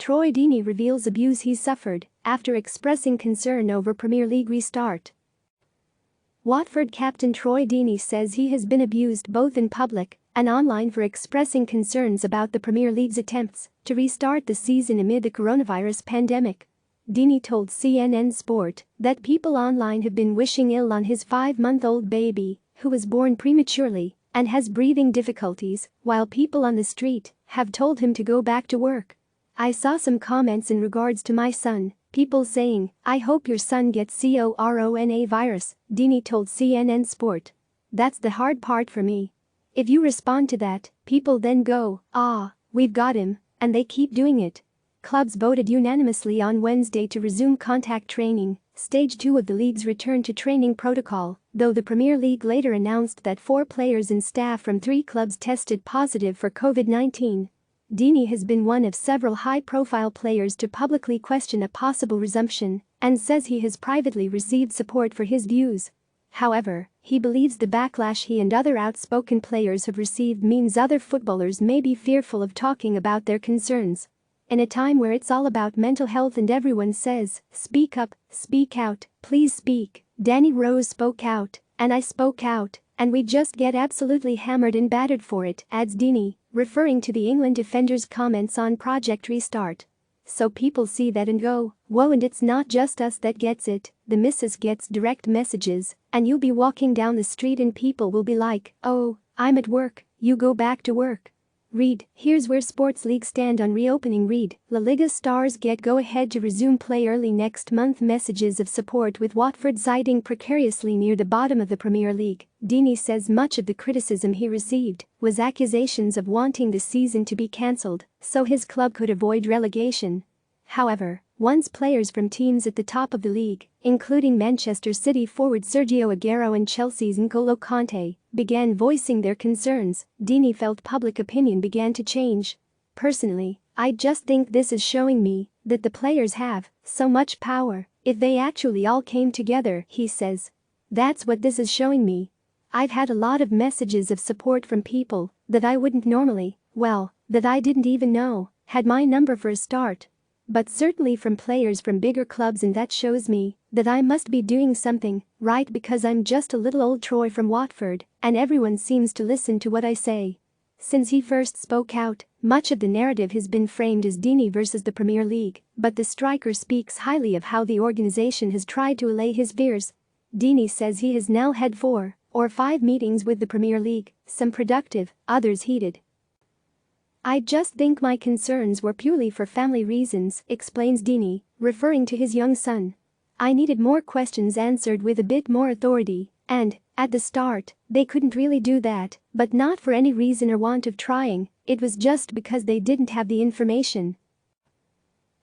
Troy Deeney reveals abuse he suffered after expressing concern over Premier League restart. Watford captain Troy Deeney says he has been abused both in public and online for expressing concerns about the Premier League's attempts to restart the season amid the coronavirus pandemic. Deeney told CNN Sport that people online have been wishing ill on his 5-month-old baby, who was born prematurely and has breathing difficulties, while people on the street have told him to go back to work. I saw some comments in regards to my son, people saying, "I hope your son gets coronavirus," Deeney told CNN Sport. "That's the hard part for me. If you respond to that, people then go, 'Ah, we've got him,' and they keep doing it." Clubs voted unanimously on Wednesday to resume contact training, stage 2 of the league's return to training protocol, though the Premier League later announced that 4 players and staff from 3 clubs tested positive for COVID-19. Deeney has been one of several high-profile players to publicly question a possible resumption and says he has privately received support for his views. However, he believes the backlash he and other outspoken players have received means other footballers may be fearful of talking about their concerns. In a time where it's all about mental health and everyone says, "Speak up, speak out, please speak," Danny Rose spoke out, and I spoke out, and we just get absolutely hammered and battered for it, adds Deeney, referring to the England defender's comments on Project Restart. "So people see that and go, whoa, and it's not just us that gets it, the missus gets direct messages, and you'll be walking down the street and people will be like, 'Oh, I'm at work, you go back to work.'" Read, here's where sports leagues stand on reopening. Read, La Liga stars get go-ahead to resume play early next month. Messages of support with Watford siding precariously near the bottom of the Premier League. Deeney says much of the criticism he received was accusations of wanting the season to be cancelled so his club could avoid relegation. However, once players from teams at the top of the league, including Manchester City forward Sergio Aguero and Chelsea's N'Golo Kanté, began voicing their concerns, Deeney felt public opinion began to change. "Personally, I just think this is showing me that the players have so much power if they actually all came together," he says. "That's what this is showing me. I've had a lot of messages of support from people that I wouldn't normally, well, that I didn't even know had my number for a start. But certainly from players from bigger clubs, and that shows me that I must be doing something right because I'm just a little old Troy from Watford and everyone seems to listen to what I say." Since he first spoke out, much of the narrative has been framed as Deeney versus the Premier League, but the striker speaks highly of how the organization has tried to allay his fears. Deeney says he has now had 4 or 5 meetings with the Premier League, some productive, others heated. "I just think my concerns were purely for family reasons," explains Deeney, referring to his young son. "I needed more questions answered with a bit more authority, and, at the start, they couldn't really do that, but not for any reason or want of trying, it was just because they didn't have the information.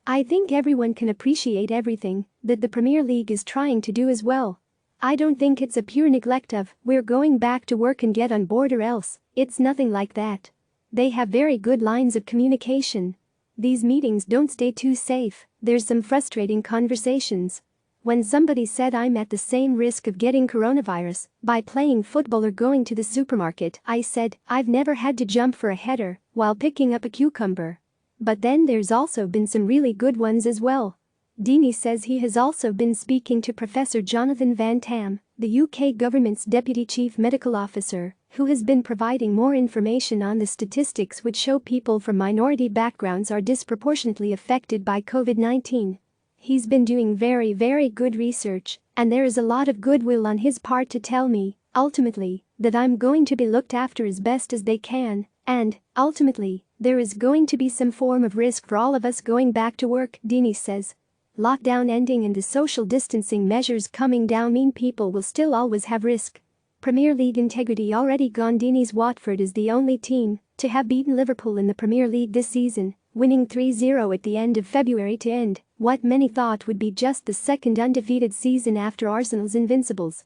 I think everyone can appreciate everything that the Premier League is trying to do as well. I don't think it's a pure neglect of, we're going back to work and get on board or else, it's nothing like that. They have very good lines of communication. These meetings don't stay too safe, there's some frustrating conversations. When somebody said I'm at the same risk of getting coronavirus by playing football or going to the supermarket, I said I've never had to jump for a header while picking up a cucumber. But then there's also been some really good ones as well." Deeney says he has also been speaking to Professor Jonathan Van Tam, the UK government's Deputy Chief Medical Officer, who has been providing more information on the statistics which show people from minority backgrounds are disproportionately affected by COVID-19. He's been doing very good research, and there is a lot of goodwill on his part to tell me, ultimately, that I'm going to be looked after as best as they can, and, ultimately, there is going to be some form of risk for all of us going back to work, Deeney says. Lockdown ending and the social distancing measures coming down mean people will still always have risk. Premier League integrity already gone. Deeney's Watford is the only team to have beaten Liverpool in the Premier League this season, winning 3-0 at the end of February to end what many thought would be just the second undefeated season after Arsenal's Invincibles.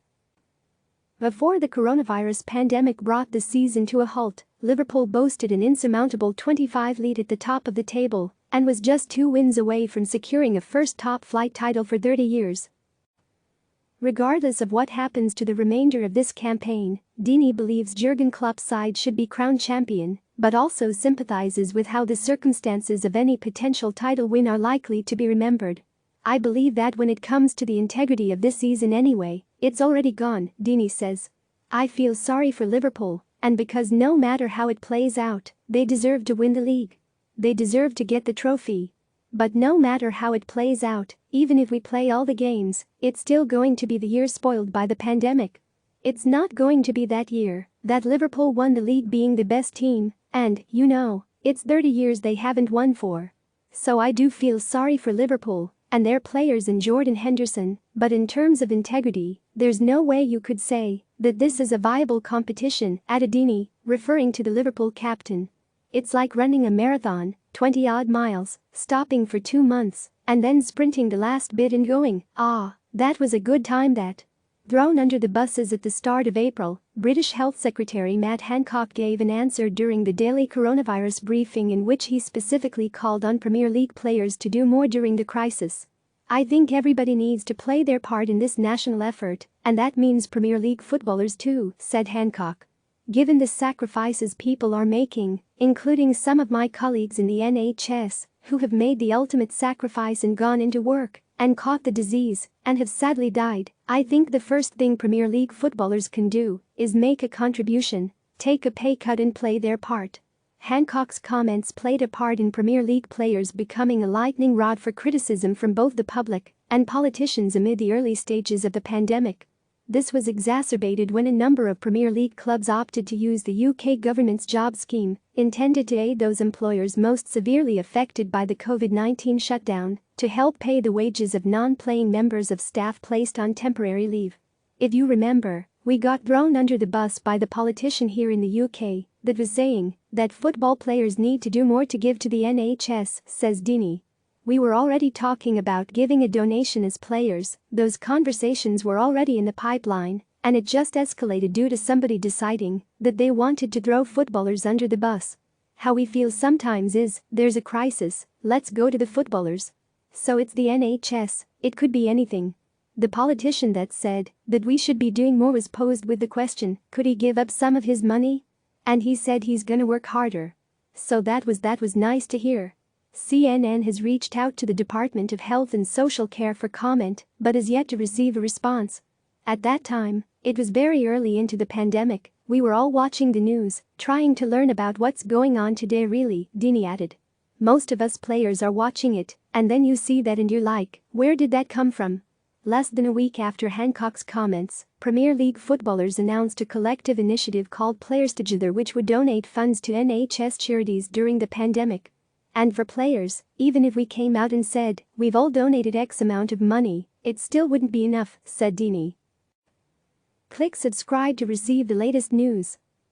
Before the coronavirus pandemic brought the season to a halt, Liverpool boasted an insurmountable 25 lead at the top of the table and was just 2 wins away from securing a first top-flight title for 30 years. Regardless of what happens to the remainder of this campaign, Deeney believes Jurgen Klopp's side should be crowned champion but also sympathizes with how the circumstances of any potential title win are likely to be remembered. I believe that when it comes to the integrity of this season anyway, it's already gone, Deeney says. I feel sorry for Liverpool, and because no matter how it plays out, they deserve to win the league. They deserve to get the trophy. But no matter how it plays out, even if we play all the games, it's still going to be the year spoiled by the pandemic. It's not going to be that year that Liverpool won the league being the best team, and, it's 30 years they haven't won for. So I do feel sorry for Liverpool and their players and Jordan Henderson, but in terms of integrity, there's no way you could say that this is a viable competition, added Deeney, referring to the Liverpool captain. It's like running a marathon, 20-odd miles, stopping for 2 months, and then sprinting the last bit and going, that was a good time that. Thrown under the buses at the start of April, British Health Secretary Matt Hancock gave an answer during the daily coronavirus briefing in which he specifically called on Premier League players to do more during the crisis. I think everybody needs to play their part in this national effort, and that means Premier League footballers too, said Hancock. Given the sacrifices people are making, including some of my colleagues in the NHS, who have made the ultimate sacrifice and gone into work, and caught the disease, and have sadly died, I think the first thing Premier League footballers can do is make a contribution, take a pay cut and play their part. Hancock's comments played a part in Premier League players becoming a lightning rod for criticism from both the public and politicians amid the early stages of the pandemic. This was exacerbated when a number of Premier League clubs opted to use the UK government's job scheme, intended to aid those employers most severely affected by the COVID-19 shutdown, to help pay the wages of non-playing members of staff placed on temporary leave. If you remember, we got thrown under the bus by the politician here in the UK that was saying that football players need to do more to give to the NHS, says Deeney. We were already talking about giving a donation as players, those conversations were already in the pipeline, and it just escalated due to somebody deciding that they wanted to throw footballers under the bus. How we feel sometimes is, there's a crisis, let's go to the footballers. So it's the NHS, it could be anything. The politician that said that we should be doing more was posed with the question, could he give up some of his money? And he said he's gonna work harder. So that was nice to hear. CNN has reached out to the Department of Health and Social Care for comment, but has yet to receive a response. At that time, it was very early into the pandemic, we were all watching the news, trying to learn about what's going on today really, Deeney added. Most of us players are watching it, and then you see that and you're like, where did that come from? Less than a week after Hancock's comments, Premier League footballers announced a collective initiative called Players Together which would donate funds to NHS charities during the pandemic. And for players, even if we came out and said, we've all donated X amount of money, it still wouldn't be enough, said Deeney. Click subscribe to receive the latest news.